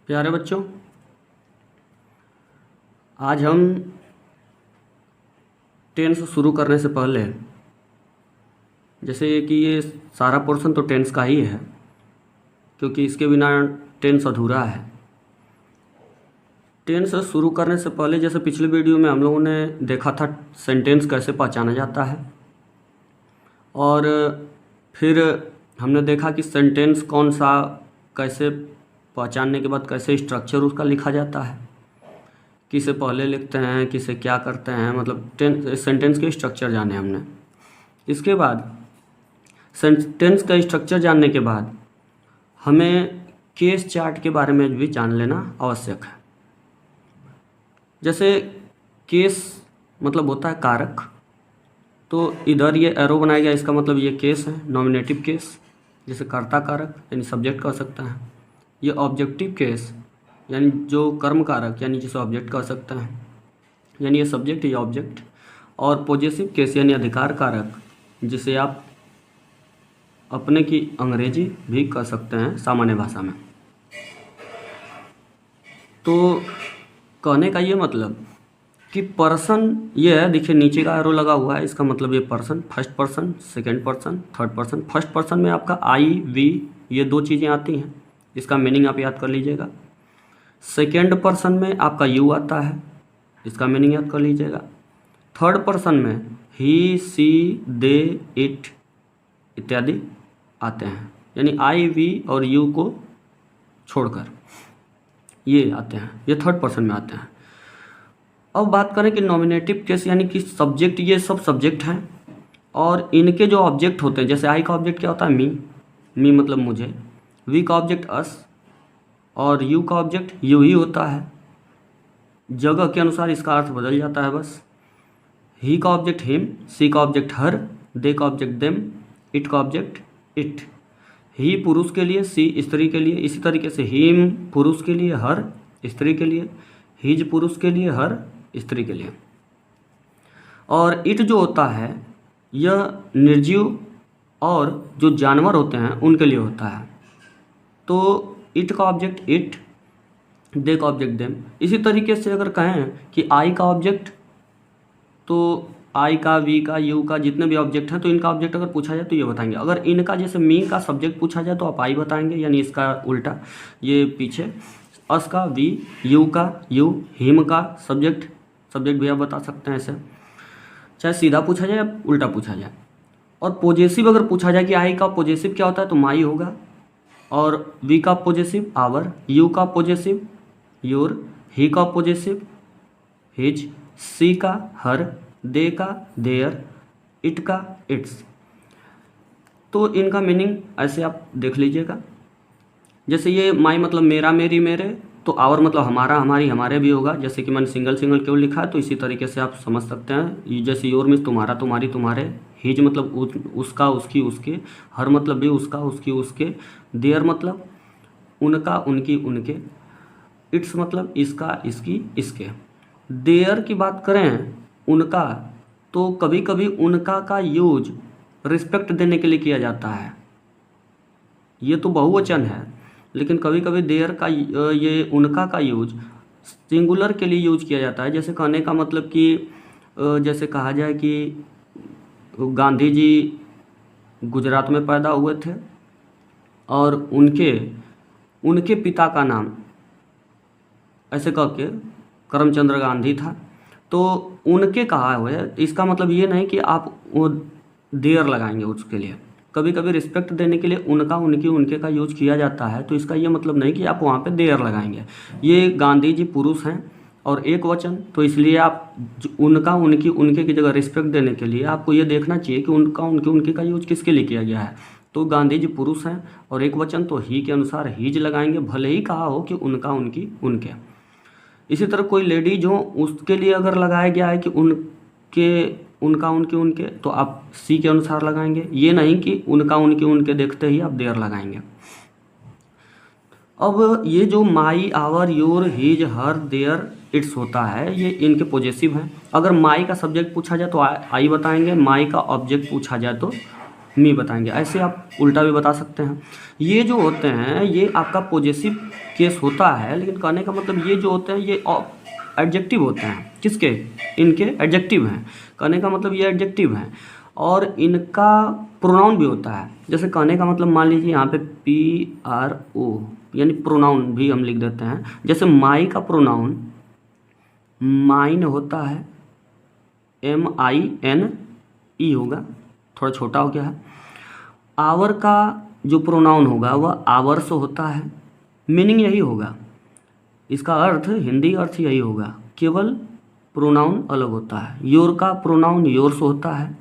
प्यारे बच्चों, आज हम टेंस शुरू करने से पहले जैसे कि ये सारा पोर्शन तो टेंस का ही है, क्योंकि इसके बिना टेंस अधूरा है। टेंस शुरू करने से पहले जैसे पिछले वीडियो में हम लोगों ने देखा था सेंटेंस कैसे पहचाना जाता है, और फिर हमने देखा कि सेंटेंस कौन सा कैसे पहचानने के बाद कैसे स्ट्रक्चर उसका लिखा जाता है, किसे पहले लिखते हैं, किसे क्या करते हैं, मतलब सेंटेंस के स्ट्रक्चर जाने हमने। इसके बाद सेंटेंस का स्ट्रक्चर जानने के बाद हमें केस चार्ट के बारे में भी जान लेना आवश्यक है। जैसे केस मतलब होता है कारक, तो इधर ये एरो बनाया गया, इसका मतलब ये केस है, नॉमिनेटिव केस, जैसे कर्ता कारक यानी सब्जेक्ट कह सकता है। ये ऑब्जेक्टिव केस यानी जो कर्म कारक यानी जिसे ऑब्जेक्ट कह सकता है, यानी ये सब्जेक्ट या ऑब्जेक्ट। और पॉजेसिव केस यानी अधिकार कारक, जिसे आप अपने की अंग्रेजी भी कह सकते हैं सामान्य भाषा में। तो कहने का ये मतलब कि पर्सन ये है, देखिए नीचे का एरो लगा हुआ है, इसका मतलब ये person, first person, second person, third person. First person में आपका आई वी ये दो चीज़ें आती हैं, इसका मीनिंग आप याद कर लीजिएगा। सेकेंड पर्सन में आपका यू आता है, इसका मीनिंग याद कर लीजिएगा। थर्ड पर्सन में ही, सी, दे, इट इत्यादि आते हैं, यानी आई वी और यू को छोड़कर ये आते हैं, ये थर्ड पर्सन में आते हैं। अब बात करें कि नॉमिनेटिव केस यानी कि सब्जेक्ट, ये सब सब्जेक्ट हैं और इनके जो ऑब्जेक्ट होते हैं, जैसे आई का ऑब्जेक्ट क्या होता है, मी मतलब मुझे, वी का ऑब्जेक्ट अस, और यू का ऑब्जेक्ट यू ही होता है। जगह के अनुसार इसका अर्थ बदल जाता है बस। ही का ऑब्जेक्ट हिम, सी का ऑब्जेक्ट हर, दे का ऑब्जेक्ट देम, इट का ऑब्जेक्ट इट। ही पुरुष के लिए, सी स्त्री के लिए, इसी तरीके से हिम पुरुष के लिए, हर स्त्री के लिए, हिज पुरुष के लिए, हर स्त्री के लिए। और इट जो होता है यह निर्जीव और जो जानवर होते हैं उनके लिए होता है। तो इट का ऑब्जेक्ट इट, दे का ऑब्जेक्ट देम। इसी तरीके से अगर कहें कि आई का ऑब्जेक्ट, तो आई का, वी का, यू का जितने भी ऑब्जेक्ट हैं, तो इनका ऑब्जेक्ट अगर पूछा जाए तो ये बताएंगे। अगर इनका जैसे मी का सब्जेक्ट पूछा जाए तो आप आई बताएंगे, यानी इसका उल्टा ये पीछे। अस का वी, यू का यू, हिम का सब्जेक्ट भी आप बता सकते हैं ऐसे, चाहे सीधा पूछा जाए या उल्टा पूछा जाए। और पॉजेसिव अगर पूछा जाए कि आई का पॉजेसिव क्या होता है, तो माई होगा। और वी का पॉजेसिव आवर, यू का पॉजेसिव योर, ही का पॉजेसिव हिज, सी का हर, दे का देयर, इट का इट्स। तो इनका मीनिंग ऐसे आप देख लीजिएगा। जैसे ये माई मतलब मेरा, मेरी, मेरे, तो आवर मतलब हमारा, हमारी, हमारे भी होगा। जैसे कि मैंने सिंगल क्यों लिखा है, तो इसी तरीके से आप समझ सकते हैं। जैसे योर मीन्स तुम्हारा, तुम्हारी, तुम्हारे, हिज मतलब उसका, उसकी, उसके, हर मतलब भी उसका, उसकी, उसके, देयर मतलब उनका, उनकी, उनके, इट्स मतलब इसका, इसकी, इसके। देयर की बात करें उनका, तो कभी कभी उनका का यूज रिस्पेक्ट देने के लिए किया जाता है, ये तो बहुवचन है, लेकिन कभी कभी देयर का ये उनका का यूज सिंगुलर के लिए यूज किया जाता है। जैसे कहने का मतलब कि जैसे कहा जाए कि गांधी जी गुजरात में पैदा हुए थे और उनके पिता का नाम ऐसे कह के करमचंद्र गांधी था, तो उनके कहा हुआ है, इसका मतलब ये नहीं कि आप वो देयर लगाएंगे उसके लिए। कभी कभी रिस्पेक्ट देने के लिए उनका, उनकी, उनके का यूज किया जाता है, तो इसका ये मतलब नहीं कि आप वहाँ पे देयर लगाएंगे। ये गांधी जी पुरुष हैं और एक वचन, तो इसलिए आप उनका, उनकी, उनके की जगह रिस्पेक्ट देने के लिए आपको ये देखना चाहिए कि उनका, उनके, उनके का यूज किसके लिए किया गया है। तो गांधी जी पुरुष हैं और एक वचन, तो ही के अनुसार हीज लगाएंगे, भले ही कहा हो कि उनका, उनकी, उनके। इसी तरह कोई लेडीज हो, उसके लिए अगर लगाया गया है कि उनके, उनका, उनके, उनके, तो आप सी के अनुसार लगाएंगे। ये नहीं कि उनका, उनके, उनके देखते ही आप देयर लगाएंगे। अब ये जो my, our, your, his, her, their, its होता है, ये इनके पॉजेसिव हैं। अगर माई का सब्जेक्ट पूछा जाए तो आई बताएंगे, माई का ऑब्जेक्ट पूछा जाए तो मी बताएंगे। ऐसे आप उल्टा भी बता सकते हैं। ये जो होते हैं ये आपका पॉजेसिव केस होता है, लेकिन कहने का मतलब ये जो होते हैं ये एडजेक्टिव होते हैं। किसके? इनके एडजेक्टिव हैं। कहने का मतलब ये एडजेक्टिव हैं और इनका प्रोनाउन भी होता है। जैसे कहने का मतलब मान लीजिए यहाँ पे PRO यानी प्रोनाउन भी हम लिख देते हैं। जैसे माई का प्रोनाउन माइन होता है, MINE होगा, थोड़ा छोटा हो गया है। आवर का जो प्रोनाउन होगा वह आवर्स होता है। मीनिंग यही होगा, इसका अर्थ हिंदी अर्थ यही होगा, केवल प्रोनाउन अलग होता है। योर का प्रोनाउन योर्स होता है।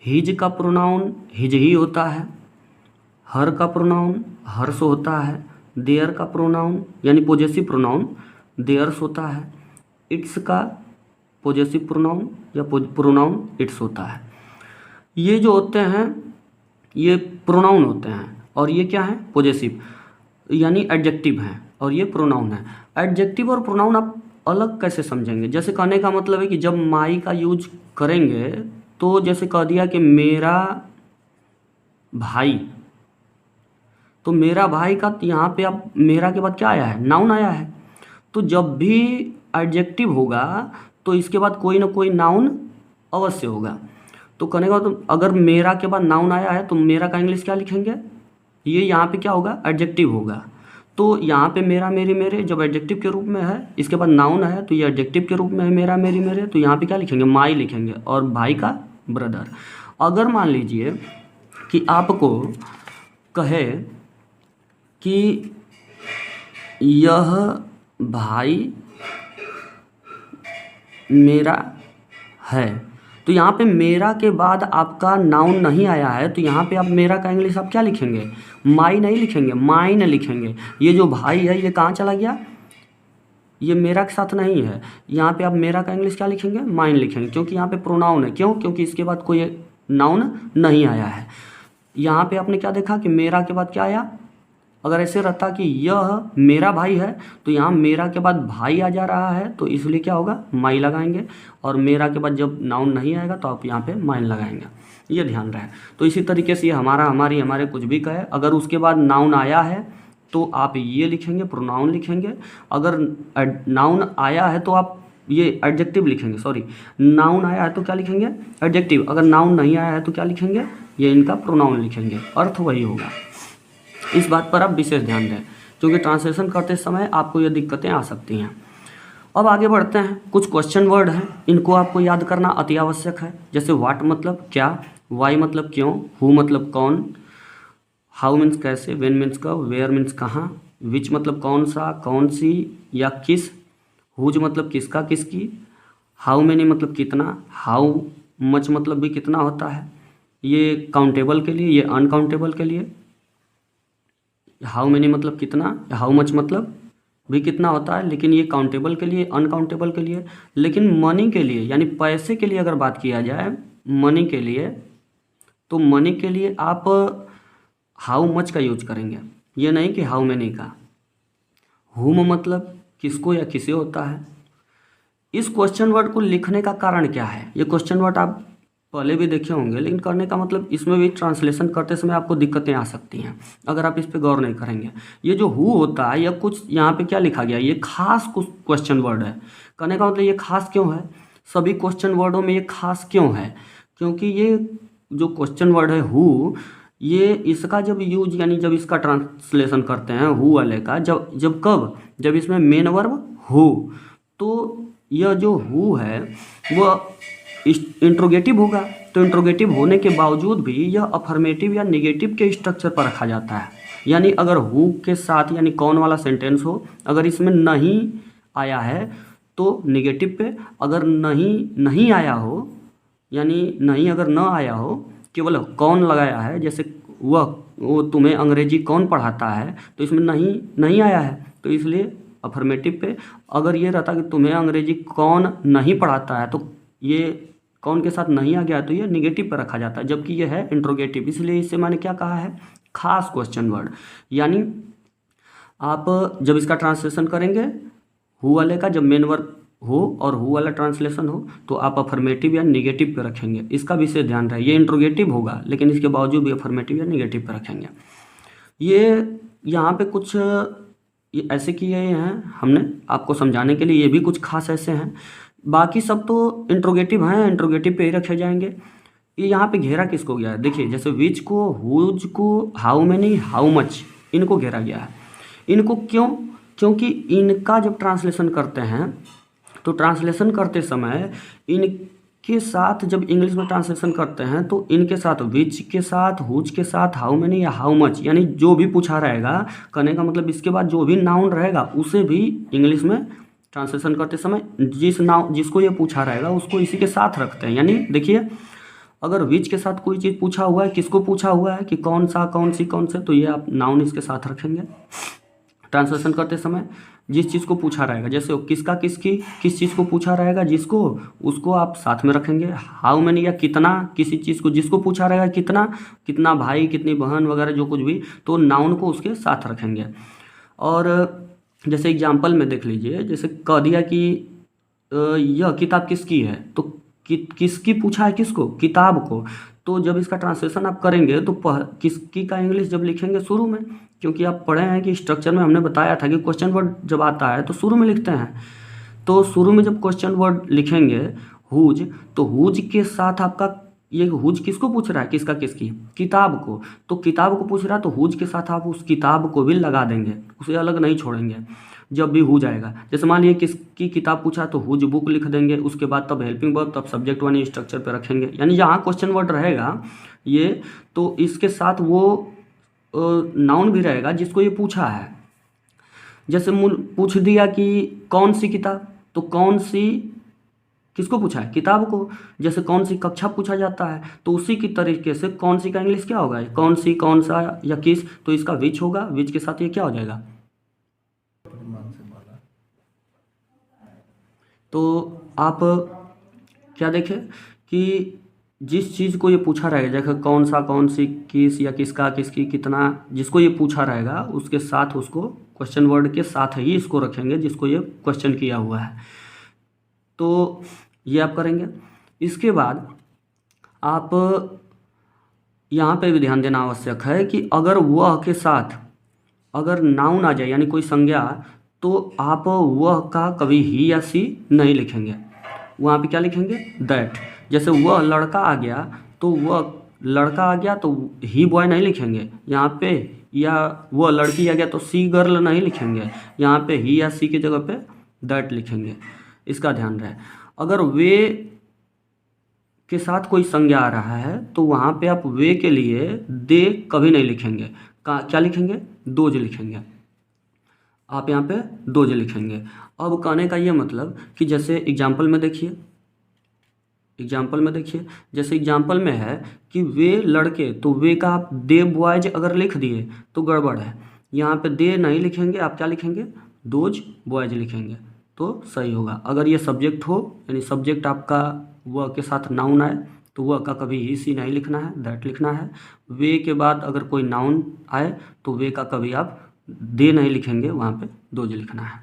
हिज का प्रोनाउन हिज ही होता है। हर का प्रोनाउन हर्स होता है। देयर का प्रोनाउन यानी पॉजेसिव प्रोनाउन देयर्स होता है। इट्स का पॉजेसिव प्रोनाउन या प्रोनाउन इट्स होता है। ये जो होते हैं ये प्रोनाउन होते हैं और ये क्या है? पॉजेसिव यानी एडजेक्टिव हैं और ये प्रोनाउन है। एडजेक्टिव और प्रोनाउन आप अलग कैसे समझेंगे? जैसे कहने का मतलब है कि जब माई का यूज करेंगे तो जैसे कह दिया कि मेरा भाई, तो मेरा भाई का यहाँ पे आप मेरा के बाद क्या आया है? नाउन आया है। तो जब भी एडजेक्टिव होगा तो इसके बाद कोई ना कोई नाउन अवश्य होगा। तो कहने का तो अगर मेरा के बाद नाउन आया है तो मेरा का इंग्लिश क्या लिखेंगे? ये यहाँ पे क्या होगा? एडजेक्टिव होगा। तो यहाँ पे मेरा मेरी मेरे जब एडजेक्टिव के रूप में है, इसके बाद नाउन है तो ये एडजेक्टिव के रूप में है मेरा मेरी मेरे, तो यहाँ पे क्या लिखेंगे? माई लिखेंगे। और भाई का ब्रदर। अगर मान लीजिए कि आपको कहे कि यह भाई मेरा है, तो यहाँ पे मेरा के बाद आपका नाउन नहीं आया है तो यहाँ पे आप मेरा का इंग्लिश आप क्या लिखेंगे? माई नहीं लिखेंगे, माइन लिखेंगे। ये जो भाई है ये कहाँ चला गया? ये मेरा के साथ नहीं है। यहाँ पे आप मेरा का इंग्लिश क्या लिखेंगे? माइन लिखेंगे, क्योंकि यहाँ पे प्रोनाउन है। क्यों? क्योंकि इसके बाद कोई नाउन नहीं आया है। यहाँ पे आपने क्या देखा कि मेरा के बाद क्या आया? अगर ऐसे रहता कि यह मेरा भाई है तो यहाँ मेरा के बाद भाई आ जा रहा है तो इसलिए क्या होगा? माई लगाएंगे। और मेरा के बाद जब नाउन नहीं आएगा तो आप यहाँ पे माइन लगाएंगे। ये ध्यान रहे। तो इसी तरीके से ये हमारा हमारी हमारे कुछ भी कहे, अगर उसके बाद नाउन आया है तो आप ये लिखेंगे, प्रोनाउन लिखेंगे। अगर नाउन आया है तो आप ये एडजेक्टिव लिखेंगे, सॉरी नाउन आया है तो क्या लिखेंगे? एडजेक्टिव। अगर नाउन नहीं आया है तो क्या लिखेंगे? ये इनका प्रोनाउन लिखेंगे, अर्थ वही होगा। इस बात पर आप विशेष ध्यान दें, क्योंकि ट्रांसलेशन करते समय आपको ये दिक्कतें आ सकती हैं। अब आगे बढ़ते हैं। कुछ क्वेश्चन वर्ड हैं, इनको आपको याद करना अति आवश्यक है। जैसे व्हाट मतलब क्या, वाई मतलब क्यों, हु मतलब कौन, हाउ मीन्स कैसे, व्हेन मीन्स कब, वेयर मीन्स कहाँ, विच मतलब कौन सा, कौन सी या किस, हुज मतलब किसका किसकी, हाउ मैनी मतलब कितना, हाउ मच मतलब भी कितना होता है। ये काउंटेबल के लिए, ये अनकाउंटेबल के लिए। हाउ मैनी मतलब कितना, हाउ मच मतलब भी कितना होता है, लेकिन ये काउंटेबल के लिए, अनकाउंटेबल के लिए। लेकिन मनी के लिए यानी पैसे के लिए अगर बात किया जाए, मनी के लिए, तो मनी के लिए आप हाउ मच का यूज करेंगे, ये नहीं कि हाउ मैनी का। हुम मतलब किसको या किसे होता है। इस क्वेश्चन वर्ड को लिखने का कारण क्या है? ये क्वेश्चन वर्ड आप पहले भी देखे होंगे, लेकिन करने का मतलब इसमें भी ट्रांसलेशन करते समय आपको दिक्कतें आ सकती हैं अगर आप इस पे गौर नहीं करेंगे। ये जो हु होता है या कुछ यहाँ पे क्या लिखा गया, ये खास कुछ क्वेश्चन वर्ड है। कहने का मतलब ये खास क्यों है? सभी क्वेश्चन वर्डों में ये खास क्यों है? क्योंकि ये जो क्वेश्चन वर्ड है हु, ये इसका जब यूज यानी जब इसका ट्रांसलेशन करते हैं हु वाले का, जब कब, जब इसमें मेन वर्ब हु, तो यह जो हु है वह इंट्रोगेटिव होगा। तो इंट्रोगेटिव होने के बावजूद भी यह अफर्मेटिव या निगेटिव के स्ट्रक्चर पर रखा जाता है। यानी अगर हु के साथ यानी कौन वाला सेंटेंस हो, अगर इसमें नहीं आया है तो निगेटिव पे, अगर नहीं आया हो यानी नहीं अगर न आया हो, केवल कौन लगाया है, जैसे वो तुम्हें अंग्रेजी कौन पढ़ाता है, तो इसमें नहीं आया है तो इसलिए अफर्मेटिव पे। अगर ये रहता कि तुम्हें अंग्रेजी कौन नहीं पढ़ाता है, तो ये कौन के साथ नहीं आ गया तो ये निगेटिव पर रखा जाता है, जबकि ये है इंट्रोगेटिव। इसलिए इसे मैंने क्या कहा है? खास क्वेश्चन वर्ड। यानी आप जब इसका ट्रांसलेशन करेंगे हु वाले का, जब मेन वर्ब हो और हु वाला ट्रांसलेशन हो तो आप अफर्मेटिव या निगेटिव पे रखेंगे। इसका विशेष ध्यान रहे, ये इंट्रोगेटिव होगा लेकिन इसके बावजूद भी अफर्मेटिव या निगेटिव पे रखेंगे। ये यहाँ पे कुछ ये ऐसे किए हैं हमने आपको समझाने के लिए, ये भी कुछ खास ऐसे हैं, बाकी सब तो इंट्रोगेटिव हैं, इंट्रोगेटिव पे ही रखे जाएंगे। ये यहाँ पे घेरा किसको गया है, देखिए जैसे विच को, हुज को, हाउ मेनी, हाउ मच, इनको घेरा गया है। इनको क्यों, क्योंकि इनका जब ट्रांसलेशन करते हैं तो ट्रांसलेशन करते समय इनके साथ, जब इंग्लिश में ट्रांसलेशन करते हैं तो इनके साथ विच के साथ, हुज के साथ, हाउ मेनी या हाउ मच, यानी जो भी पूछा रहेगा, कहने का मतलब इसके बाद जो भी नाउन रहेगा उसे भी इंग्लिश में ट्रांसलेशन करते समय जिसको ये पूछा रहेगा उसको इसी के साथ रखते हैं। यानी देखिए अगर विच के साथ कोई चीज़ पूछा हुआ है, किसको पूछा हुआ है कि कौन सा, कौन सी, कौन से, तो ये आप नाउन इसके साथ रखेंगे ट्रांसलेशन करते समय। जिस चीज़ को पूछा रहेगा, जैसे किसका, किसकी, किस चीज़ को पूछा रहेगा जिसको, उसको आप साथ में रखेंगे। हाउ मेनी या कितना, किसी चीज़ को जिसको पूछा रहेगा कितना, कितना भाई, कितनी बहन वगैरह जो कुछ भी, तो नाउन को उसके साथ रखेंगे। और जैसे एग्जाम्पल में देख लीजिए, जैसे कह दिया कि यह किताब किसकी है, तो किसकी पूछा है, किसको, किताब को, तो जब इसका ट्रांसलेशन आप करेंगे तो किसकी का इंग्लिश जब लिखेंगे शुरू में, क्योंकि आप पढ़े हैं कि स्ट्रक्चर में हमने बताया था कि क्वेश्चन वर्ड जब आता है तो शुरू में लिखते हैं। तो शुरू में जब क्वेश्चन वर्ड लिखेंगे हुज, तो हुज के साथ आपका ये हुज किसको पूछ रहा है, किसका, किसकी, किताब को, तो किताब को पूछ रहा है तो हुज के साथ आप उस किताब को भी लगा देंगे, उसे अलग नहीं छोड़ेंगे जब भी हुज आएगा। जैसे मान लीजिए किसकी किताब पूछा तो हुज बुक लिख देंगे, उसके बाद तब हेल्पिंग वर्ब, तब सब्जेक्ट वन स्ट्रक्चर पे रखेंगे। यानी जहाँ क्वेश्चन वर्ड रहेगा ये, तो इसके साथ वो नाउन भी रहेगा जिसको ये पूछा है। जैसे पूछ दिया कि कौन सी किताब, तो कौन सी किसको पूछा है, किताब को। जैसे कौन सी कक्षा पूछा जाता है तो उसी की तरीके से कौन सी का इंग्लिश क्या होगा, कौन सी, कौन सा या किस, तो इसका विच होगा, विच के साथ ये क्या हो जाएगा। तो आप क्या देखें कि जिस चीज़ को ये पूछा रहेगा, जैसे कौन सा, कौन सी, किस या किसका, किसकी, कितना, जिसको ये पूछा रहेगा उसके साथ उसको क्वेश्चन वर्ड के साथ ही इसको रखेंगे जिसको ये क्वेश्चन किया हुआ है। तो ये आप करेंगे। इसके बाद आप यहाँ पे भी ध्यान देना आवश्यक है कि अगर वह के साथ अगर नाउन आ जाए यानी कोई संज्ञा, तो आप वह का कभी ही या सी नहीं लिखेंगे, वहाँ पे क्या लिखेंगे, दैट। जैसे वह लड़का आ गया तो वह लड़का आ गया तो ही बॉय नहीं लिखेंगे यहाँ पे, या वह लड़की आ गया तो सी गर्ल नहीं लिखेंगे, यहाँ पे ही या सी की जगह पे दैट लिखेंगे। इसका ध्यान रहे। अगर वे के साथ कोई संज्ञा आ रहा है तो वहाँ पे आप वे के लिए दे कभी नहीं लिखेंगे, क्या लिखेंगे, दोज लिखेंगे। आप यहाँ पे दोज लिखेंगे। अब कहने का ये मतलब कि जैसे एग्जाम्पल में देखिए, जैसे एग्जाम्पल में है कि वे लड़के, तो वे का आप दे बॉयज अगर लिख दिए तो गड़बड़ है। यहाँ पे दे नहीं लिखेंगे, आप क्या लिखेंगे, दोज बॉयज लिखेंगे तो सही होगा। अगर ये सब्जेक्ट हो यानी सब्जेक्ट आपका वह के साथ नाउन आए तो वह का कभी ही सी नहीं लिखना है, दैट लिखना है। वे के बाद अगर कोई नाउन आए तो वे का कभी आप दे नहीं लिखेंगे, वहाँ पे दोज लिखना है।